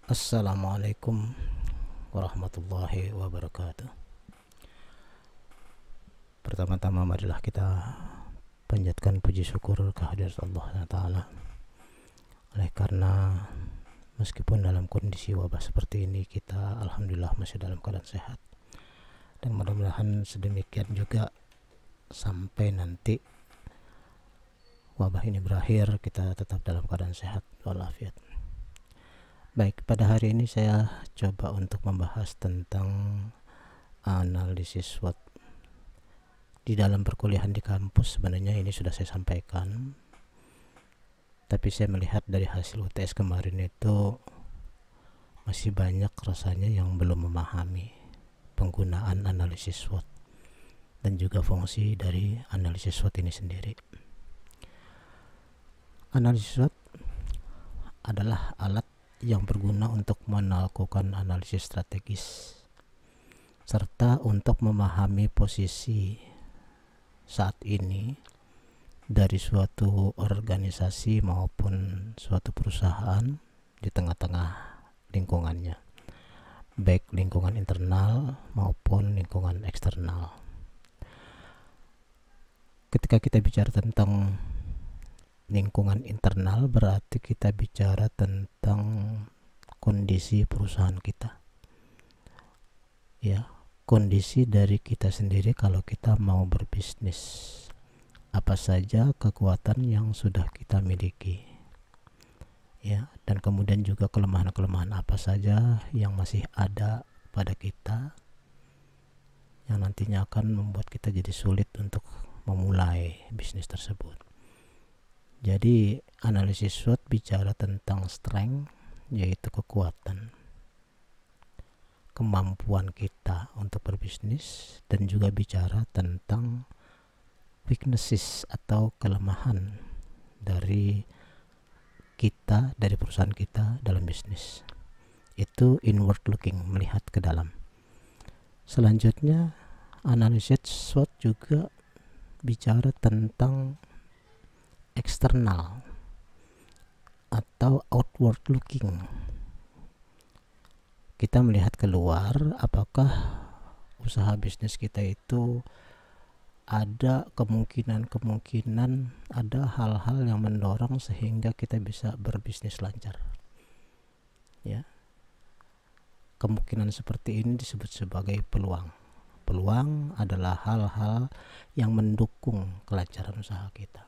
Assalamualaikum warahmatullahi wabarakatuh. Pertama-tama marilah kita panjatkan puji syukur kehadirat Allah Ta'ala. Oleh karena meskipun dalam kondisi wabah seperti ini, kita alhamdulillah masih dalam keadaan sehat. Dan mudah-mudahan sedemikian juga sampai nanti wabah ini berakhir, kita tetap dalam keadaan sehat walafiat. Baik, pada hari ini saya coba untuk membahas tentang analisis SWOT. Di dalam perkuliahan di kampus sebenarnya ini sudah saya sampaikan, tapi saya melihat dari hasil UTS kemarin itu masih banyak rasanya yang belum memahami penggunaan analisis SWOT dan juga fungsi dari analisis SWOT ini sendiri. Analisis SWOT adalah alat yang berguna untuk melakukan analisis strategis serta untuk memahami posisi saat ini dari suatu organisasi maupun suatu perusahaan di tengah-tengah lingkungannya, baik lingkungan internal maupun lingkungan eksternal. Ketika kita bicara tentang lingkungan internal, berarti kita bicara tentang kondisi perusahaan kita, ya, kondisi dari kita sendiri kalau kita mau berbisnis, apa saja kekuatan yang sudah kita miliki, ya, dan kemudian juga kelemahan-kelemahan apa saja yang masih ada pada kita yang nantinya akan membuat kita jadi sulit untuk memulai bisnis tersebut. Jadi analisis SWOT bicara tentang strength, yaitu kekuatan, kemampuan kita untuk berbisnis, dan juga bicara tentang weaknesses atau kelemahan dari kita, dari perusahaan kita dalam bisnis. Itu inward looking, melihat ke dalam. Selanjutnya analisis SWOT juga bicara tentang eksternal atau outward looking. Kita melihat keluar, apakah usaha bisnis kita itu ada kemungkinan ada hal-hal yang mendorong sehingga kita bisa berbisnis lancar, ya. Kemungkinan seperti ini disebut sebagai peluang. Peluang adalah hal-hal yang mendukung kelancaran usaha kita.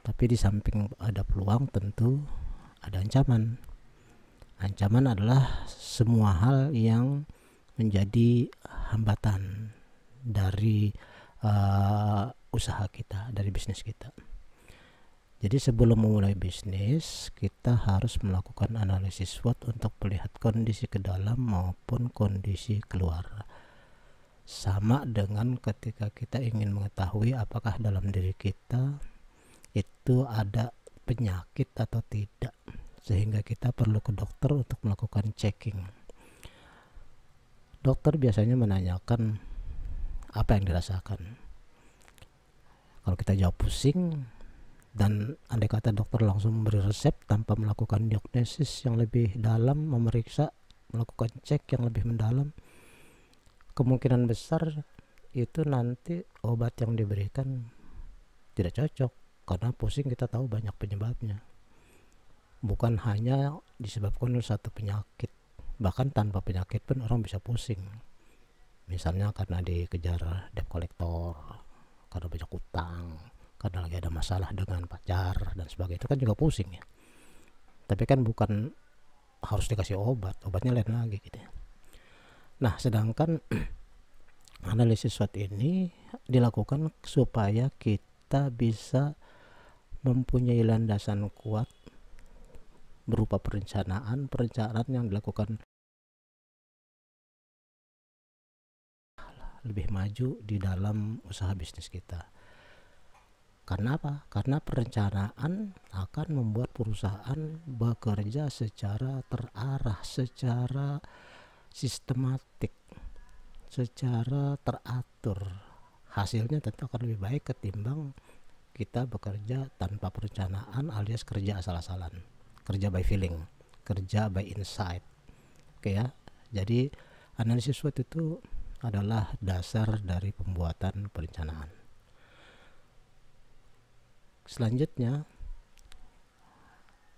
Tapi di samping ada peluang tentu ada ancaman. Ancaman adalah semua hal yang menjadi hambatan dari usaha kita, dari bisnis kita. Jadi sebelum memulai bisnis, kita harus melakukan analisis SWOT untuk melihat kondisi ke dalam maupun kondisi keluar. Sama dengan ketika kita ingin mengetahui apakah dalam diri kita itu ada penyakit atau tidak, sehingga kita perlu ke dokter untuk melakukan checking. Dokter biasanya menanyakan apa yang dirasakan. Kalau kita jawab pusing, dan andai kata dokter langsung memberi resep tanpa melakukan diagnosis yang lebih dalam, memeriksa, melakukan cek yang lebih mendalam, kemungkinan besar itu nanti obat yang diberikan tidak cocok. Karena pusing kita tahu banyak penyebabnya, bukan hanya disebabkan oleh satu penyakit. Bahkan tanpa penyakit pun orang bisa pusing. Misalnya karena dikejar debt collector, karena banyak utang, karena lagi ada masalah dengan pacar dan sebagainya, itu kan juga pusing, ya. Tapi kan bukan harus dikasih obatnya lain lagi gitu, ya. Nah, sedangkan analisis SWOT ini dilakukan supaya kita bisa mempunyai landasan kuat berupa perencanaan yang dilakukan lebih maju di dalam usaha bisnis kita. Karena apa? Karena perencanaan akan membuat perusahaan bekerja secara terarah, secara sistematik, secara teratur. Hasilnya tentu akan lebih baik ketimbang kita bekerja tanpa perencanaan alias kerja asal-asalan, kerja by feeling, kerja by insight. Oke ya. Jadi analisis SWOT itu adalah dasar dari pembuatan perencanaan. Selanjutnya,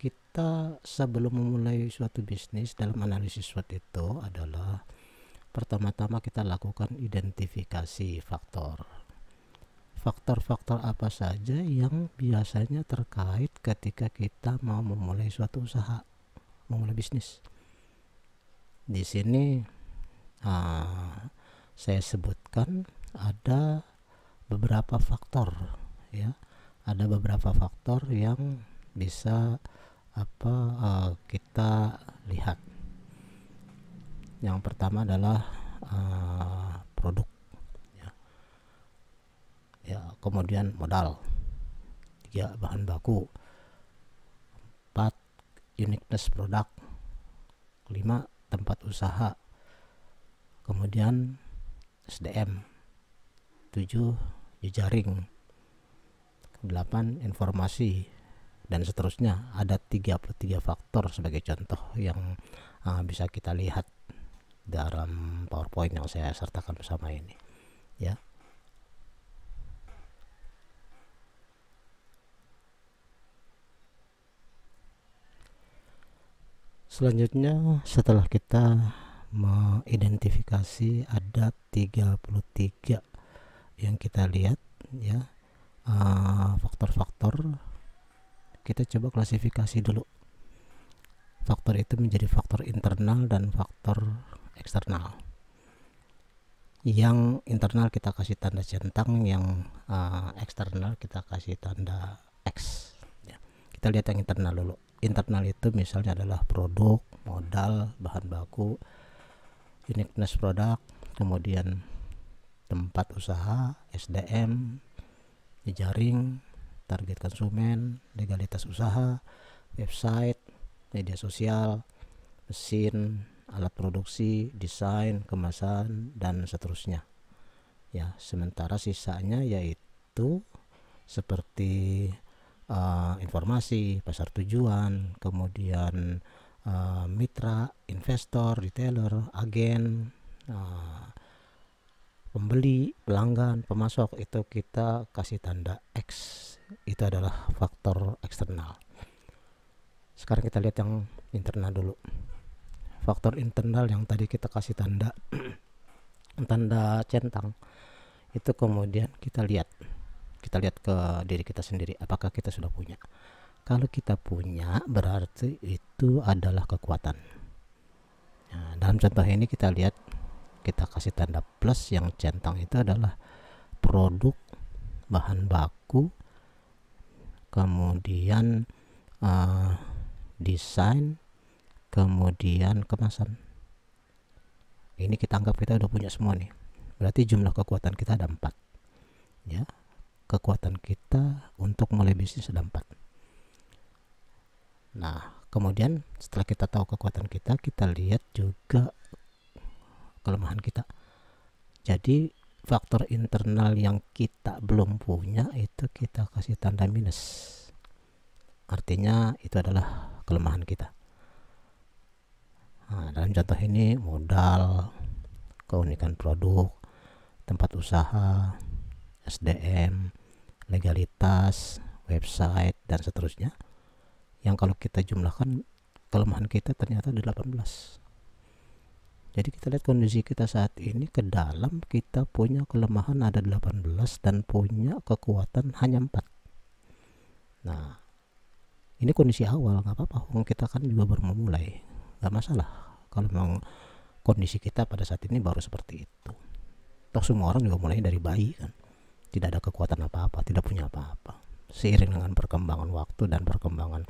kita sebelum memulai suatu bisnis, dalam analisis SWOT itu adalah pertama-tama kita lakukan identifikasi faktor. Faktor-faktor apa saja yang biasanya terkait ketika kita mau memulai suatu usaha, memulai bisnis. Di sini saya sebutkan ada beberapa faktor ya. Ada beberapa faktor yang bisa kita lihat. Yang pertama adalah produk ya, kemudian modal, 3 bahan baku, 4 uniqueness produk, 5 tempat usaha, kemudian SDM, 7 jejaring, 8 informasi, dan seterusnya. Ada 33 faktor sebagai contoh yang bisa kita lihat dalam PowerPoint yang saya sertakan bersama ini ya. Selanjutnya, setelah kita mengidentifikasi ada 33 yang kita lihat ya, faktor-faktor, kita coba klasifikasi dulu. Faktor itu menjadi faktor internal dan faktor eksternal. Yang internal kita kasih tanda centang, yang eksternal kita kasih tanda X ya. Kita lihat yang internal dulu. Internal itu misalnya adalah produk, modal, bahan baku, uniqueness produk, kemudian tempat usaha, SDM, jejaring, target konsumen, legalitas usaha, website, media sosial, mesin, alat produksi, desain, kemasan, dan seterusnya ya. Sementara sisanya yaitu seperti informasi, pasar tujuan, kemudian mitra, investor, retailer, agen, pembeli, pelanggan, pemasok, itu kita kasih tanda X. Itu adalah faktor eksternal. Sekarang kita lihat yang internal dulu. Faktor internal yang tadi kita kasih tanda tanda centang, itu kemudian kita lihat ke diri kita sendiri, apakah kita sudah punya. Kalau kita punya, berarti itu adalah kekuatan. Nah, dalam contoh ini kita lihat, kita kasih tanda plus, yang centang itu adalah produk, bahan baku, kemudian desain, kemudian kemasan. Ini kita anggap kita udah punya semua nih. Berarti jumlah kekuatan kita ada 4 ya. Kekuatan kita untuk mulai bisnis ada 4. Nah, kemudian setelah kita tahu kekuatan kita lihat juga kelemahan kita. Jadi faktor internal yang kita belum punya itu kita kasih tanda minus. Artinya itu adalah kelemahan kita. Nah, dalam contoh ini modal, keunikan produk, tempat usaha, SDM, legalitas, website, dan seterusnya. Yang kalau kita jumlahkan, kelemahan kita ternyata ada 18. Jadi kita lihat kondisi kita saat ini, ke dalam kita punya kelemahan ada 18 dan punya kekuatan hanya 4. Nah, ini kondisi awal, nggak apa-apa, kita kan juga baru memulai, nggak masalah kalau memang kondisi kita pada saat ini baru seperti itu. Toh semua orang juga mulai dari bayi kan, tidak ada kekuatan apa-apa, tidak punya apa-apa. Seiring dengan perkembangan waktu dan perkembangan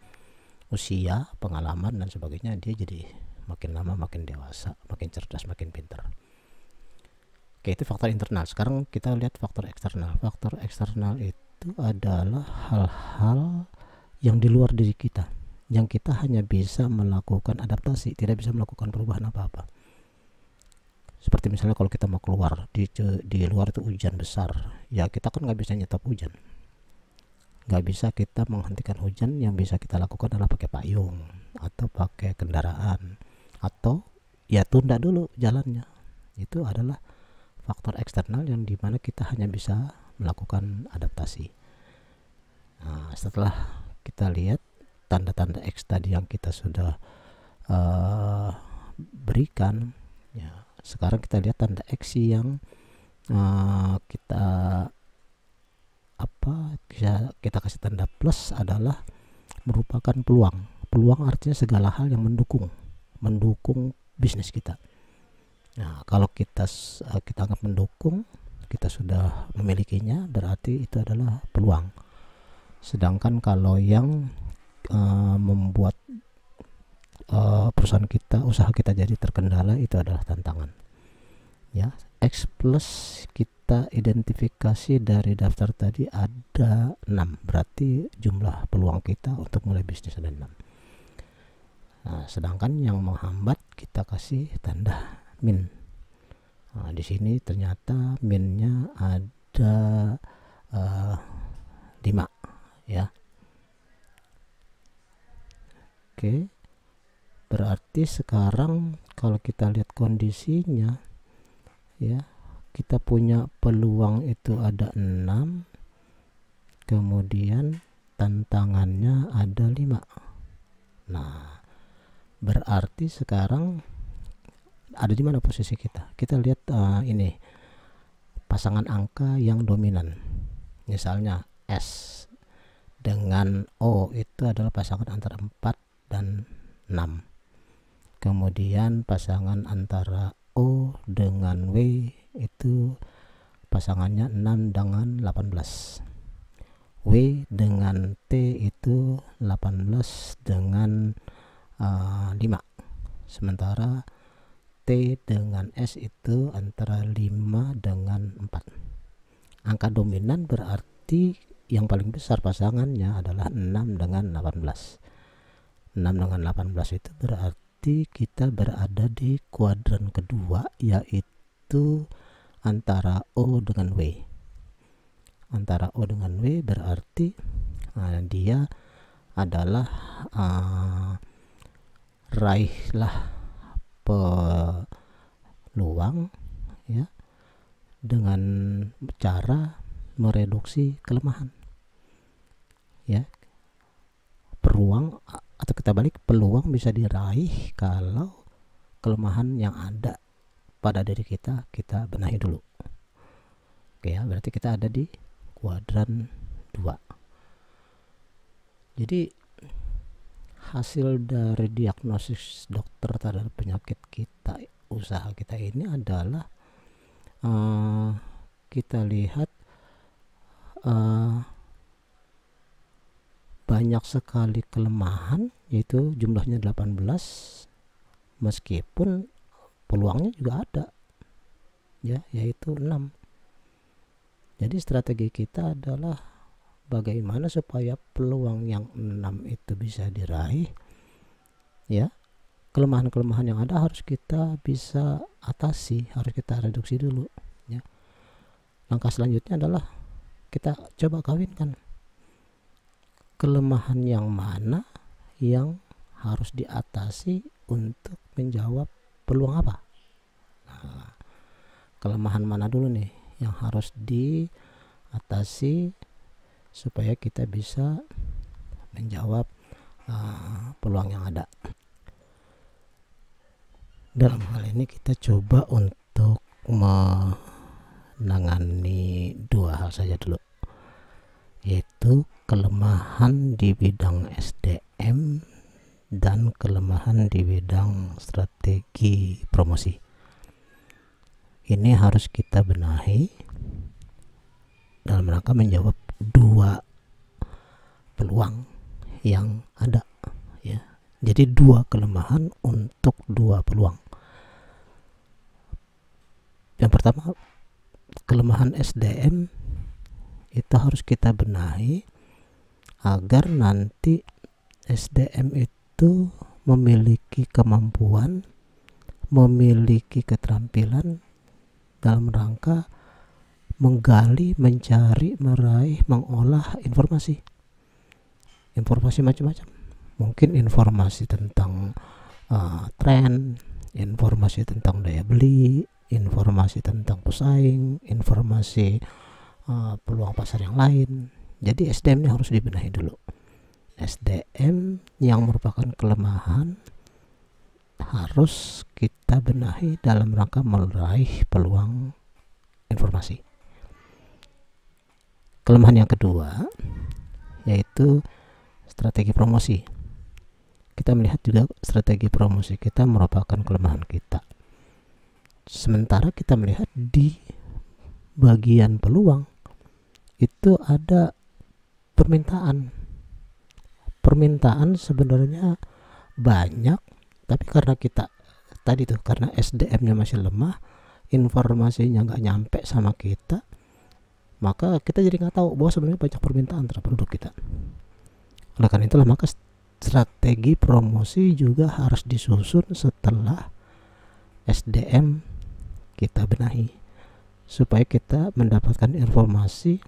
usia, pengalaman dan sebagainya, dia jadi makin lama makin dewasa, makin cerdas, makin pintar. Oke, itu faktor internal. Sekarang kita lihat faktor eksternal. Faktor eksternal itu adalah hal-hal yang di luar diri kita, yang kita hanya bisa melakukan adaptasi, tidak bisa melakukan perubahan apa-apa. Seperti misalnya kalau kita mau keluar, di luar itu hujan besar, ya kita kan nggak bisa nyetop hujan, nggak bisa kita menghentikan hujan. Yang bisa kita lakukan adalah pakai payung atau pakai kendaraan, atau ya tunda dulu jalannya. Itu adalah faktor eksternal yang dimana kita hanya bisa melakukan adaptasi. Nah, setelah kita lihat tanda-tanda X tadi yang kita sudah berikan, ya sekarang kita lihat tanda X yang kita kita kasih tanda plus adalah merupakan peluang artinya segala hal yang mendukung bisnis kita. Nah, kalau kita anggap mendukung, kita sudah memilikinya, berarti itu adalah peluang. Sedangkan kalau yang membuat perusahaan kita, usaha kita jadi terkendala, itu adalah tantangan. Ya, X plus kita identifikasi dari daftar tadi ada 6, berarti jumlah peluang kita untuk mulai bisnis ada 6. Nah, sedangkan yang menghambat kita kasih tanda min. Nah, di sini ternyata minnya ada 5 ya. Oke, berarti sekarang kalau kita lihat kondisinya ya, kita punya peluang itu ada 6, kemudian tantangannya ada 5. Nah, berarti sekarang ada di mana posisi kita? Kita lihat ini pasangan angka yang dominan. Misalnya S dengan O itu adalah pasangan antara 4 dan 6. Kemudian pasangan antara O dengan W itu pasangannya 6 dengan 18. W dengan T itu 18 dengan 5. Sementara T dengan S itu antara 5 dengan 4. Angka dominan berarti yang paling besar pasangannya adalah 6 dengan 18. 6 dengan 18 itu berarti kita berada di kuadran kedua, yaitu antara O dengan W. Antara O dengan W berarti dia adalah raihlah peluang ya dengan cara mereduksi kelemahan ya. Peluang atau kita balik, peluang bisa diraih kalau kelemahan yang ada pada diri kita benahi dulu. Oke ya, berarti kita ada di kuadran 2. Jadi hasil dari diagnosis dokter terhadap penyakit kita, usaha kita ini adalah kita lihat banyak sekali kelemahan, yaitu jumlahnya 18, meskipun peluangnya juga ada ya, yaitu 6. Jadi strategi kita adalah bagaimana supaya peluang yang 6 itu bisa diraih ya. Kelemahan-kelemahan yang ada harus kita bisa atasi, harus kita reduksi dulu ya. Langkah selanjutnya adalah kita coba kawinkan kelemahan yang mana yang harus diatasi untuk menjawab peluang apa. Nah, kelemahan mana dulu nih yang harus diatasi supaya kita bisa menjawab peluang yang ada. Dalam hal ini kita coba untuk menangani 2 hal saja dulu, yaitu kelemahan di bidang SDM dan kelemahan di bidang strategi promosi. Ini harus kita benahi dalam rangka menjawab 2 peluang yang ada ya. Jadi 2 kelemahan untuk 2 peluang. Yang pertama, kelemahan SDM itu harus kita benahi agar nanti SDM itu memiliki kemampuan, memiliki keterampilan dalam rangka menggali, mencari, meraih, mengolah informasi macam-macam, Mungkin informasi tentang tren, informasi tentang daya beli, informasi tentang pesaing, informasi peluang pasar yang lain. Jadi SDM-nya harus dibenahi dulu. SDM yang merupakan kelemahan harus kita benahi dalam rangka meraih peluang informasi. Kelemahan yang kedua yaitu strategi promosi. Kita melihat juga strategi promosi kita merupakan kelemahan kita. Sementara kita melihat di bagian peluang itu ada permintaan sebenarnya banyak, tapi karena kita tadi tuh, karena SDM-nya masih lemah, informasinya nggak nyampe sama kita, maka kita jadi nggak tahu bahwa sebenarnya banyak permintaan terhadap produk kita. Oleh karena itulah maka strategi promosi juga harus disusun setelah SDM kita benahi, supaya kita mendapatkan informasi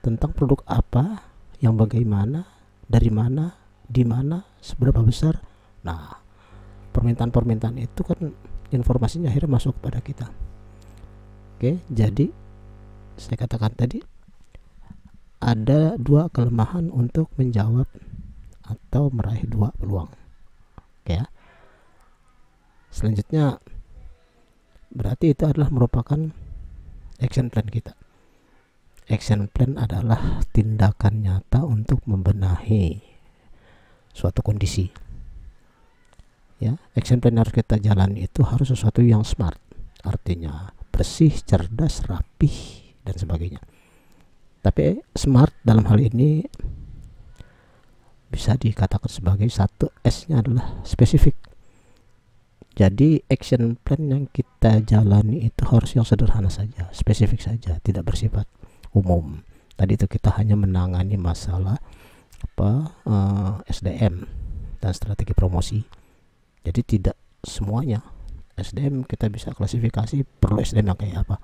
tentang produk apa, yang bagaimana, dari mana, di mana, seberapa besar. Nah, permintaan itu kan informasinya akhirnya masuk kepada kita. Oke, jadi saya katakan tadi ada dua kelemahan untuk menjawab atau meraih dua peluang. Oke ya. Selanjutnya berarti itu adalah merupakan action plan kita. Action plan adalah tindakan nyata untuk membenahi suatu kondisi. Ya, action plan harus kita jalani itu harus sesuatu yang smart, artinya bersih, cerdas, rapih, dan sebagainya. Tapi smart dalam hal ini bisa dikatakan sebagai satu S-nya adalah spesifik. Jadi action plan yang kita jalani itu harus yang sederhana saja, spesifik saja, tidak bersifat umum. Tadi itu kita hanya menangani masalah SDM dan strategi promosi. Jadi tidak semuanya SDM kita bisa klasifikasi perlu SDM yang kayak apa,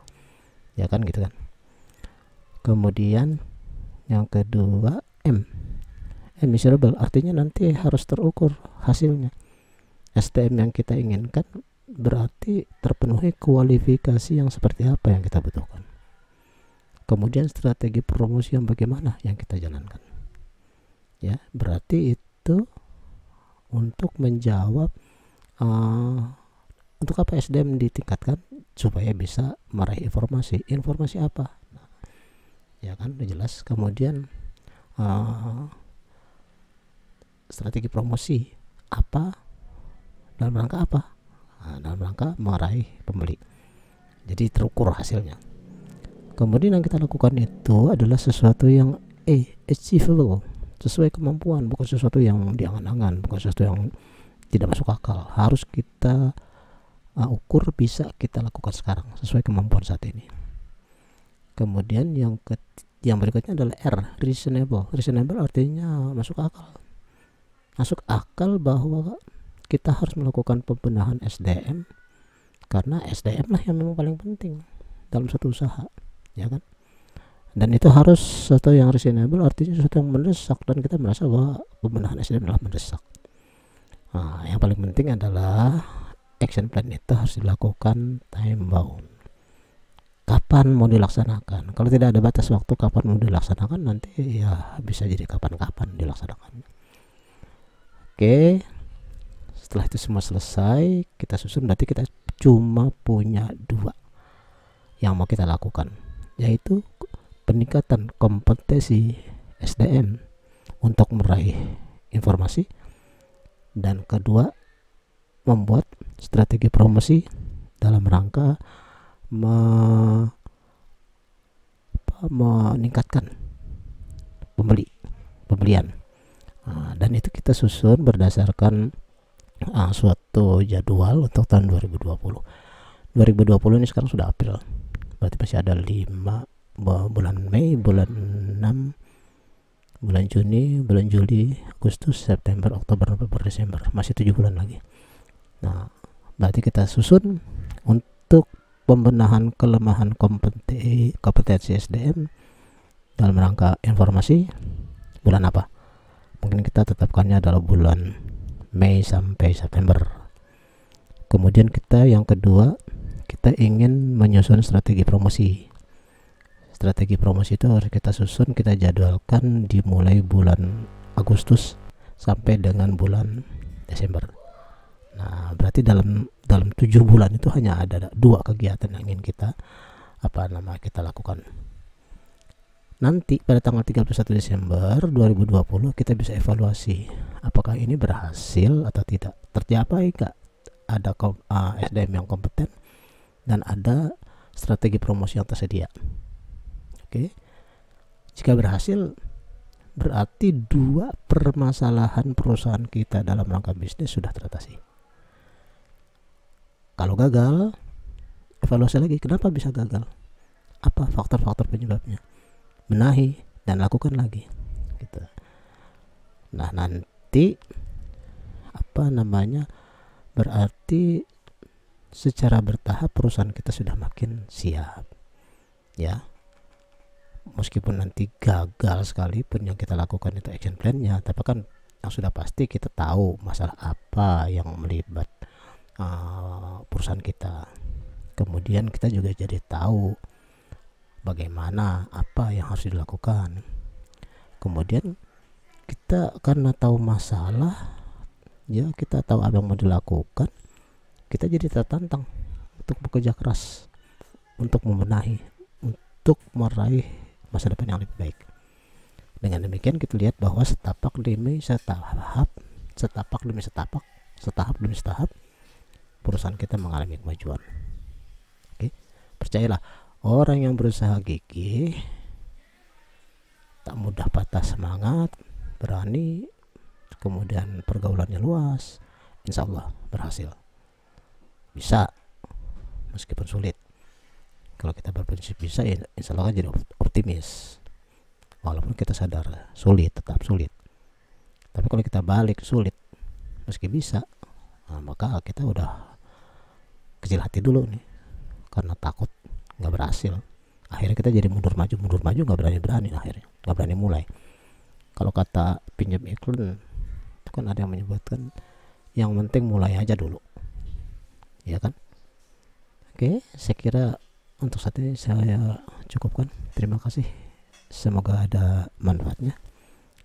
ya kan gitu kan. Kemudian yang kedua measurable, artinya nanti harus terukur hasilnya. SDM yang kita inginkan berarti terpenuhi kualifikasi yang seperti apa yang kita butuhkan. Kemudian strategi promosi yang bagaimana yang kita jalankan. Ya, berarti itu untuk menjawab untuk apa SDM ditingkatkan supaya bisa meraih informasi apa. Nah, ya kan udah jelas. Kemudian strategi promosi apa, dalam rangka apa? Nah, dalam rangka meraih pembeli. Jadi terukur hasilnya. Kemudian yang kita lakukan itu adalah sesuatu yang achievable, sesuai kemampuan, bukan sesuatu yang diangan-angan, bukan sesuatu yang tidak masuk akal. Harus kita ukur bisa kita lakukan sekarang sesuai kemampuan saat ini. Kemudian yang berikutnya adalah R, reasonable. Reasonable artinya masuk akal. Masuk akal bahwa kita harus melakukan pembenahan SDM karena SDM lah yang memang paling penting dalam suatu usaha, ya kan. Dan itu harus sesuatu yang reasonable, artinya sesuatu yang mendesak, dan kita merasa bahwa pembenahan SDM adalah mendesak. Nah, yang paling penting adalah action plan itu harus dilakukan time bound. Kapan mau dilaksanakan? Kalau tidak ada batas waktu kapan mau dilaksanakan, nanti ya bisa jadi kapan-kapan dilaksanakan. Oke, setelah itu semua selesai, kita susun. Berarti kita cuma punya dua yang mau kita lakukan, yaitu peningkatan kompetensi SDM untuk meraih informasi, dan kedua membuat strategi promosi dalam rangka meningkatkan pembelian. Dan itu kita susun berdasarkan suatu jadwal untuk tahun 2020 ini. Sekarang sudah April, berarti masih ada 5 bulan Mei, bulan 6, bulan Juni, bulan Juli, Agustus, September, Oktober, November, Desember, masih 7 bulan lagi. Nah, berarti kita susun untuk pembenahan kelemahan kompetensi SDM dalam rangka informasi bulan apa? mungkin kita tetapkannya adalah bulan Mei sampai September. Kemudian kita yang kedua, kita ingin menyusun strategi promosi. Strategi promosi itu harus kita susun, kita jadwalkan dimulai bulan Agustus sampai dengan bulan Desember. Nah, berarti dalam 7 bulan itu hanya ada 2 kegiatan yang ingin kita kita lakukan. Nanti pada tanggal 31 Desember 2020 kita bisa evaluasi apakah ini berhasil atau tidak, tercapai enggak, ada SDM yang kompeten dan ada strategi promosi yang tersedia. Oke. Jika berhasil, berarti 2 permasalahan perusahaan kita dalam rangka bisnis sudah teratasi. Kalau gagal, evaluasi lagi, kenapa bisa gagal, apa faktor-faktor penyebabnya, benahi dan lakukan lagi gitu. Nah, nanti berarti secara bertahap perusahaan kita sudah makin siap ya. Meskipun nanti gagal sekalipun yang kita lakukan itu action plan-nya, tapi kan yang sudah pasti kita tahu masalah apa yang melibat perusahaan kita. Kemudian kita juga jadi tahu bagaimana apa yang harus dilakukan. Kemudian kita karena tahu masalah ya, kita tahu apa yang mau dilakukan, kita jadi tertantang untuk bekerja keras untuk membenahi, untuk meraih masa depan yang lebih baik. Dengan demikian kita lihat bahwa setapak demi setahap, perusahaan kita mengalami kemajuan. Oke, percayalah, orang yang berusaha gigih, tak mudah patah semangat, berani, kemudian pergaulannya luas, insya Allah berhasil. Bisa, meskipun sulit. Kalau kita berprinsip bisa, ya insya Allah kan jadi optimis. Walaupun kita sadar sulit, tetap sulit. Tapi kalau kita balik sulit, meski bisa, maka kita udah kecil hati dulu nih, karena takut nggak berhasil. Akhirnya kita jadi mundur maju, nggak berani, akhirnya nggak berani mulai. Kalau kata pinjam iklan itu kan ada yang menyebutkan, yang penting mulai aja dulu, ya kan. Oke, saya kira untuk saat ini saya cukupkan. Terima kasih, semoga ada manfaatnya.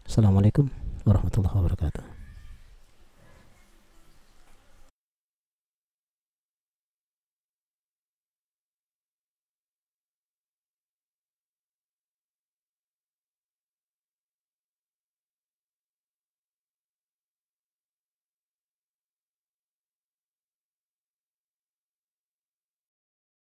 Assalamualaikum warahmatullahi wabarakatuh.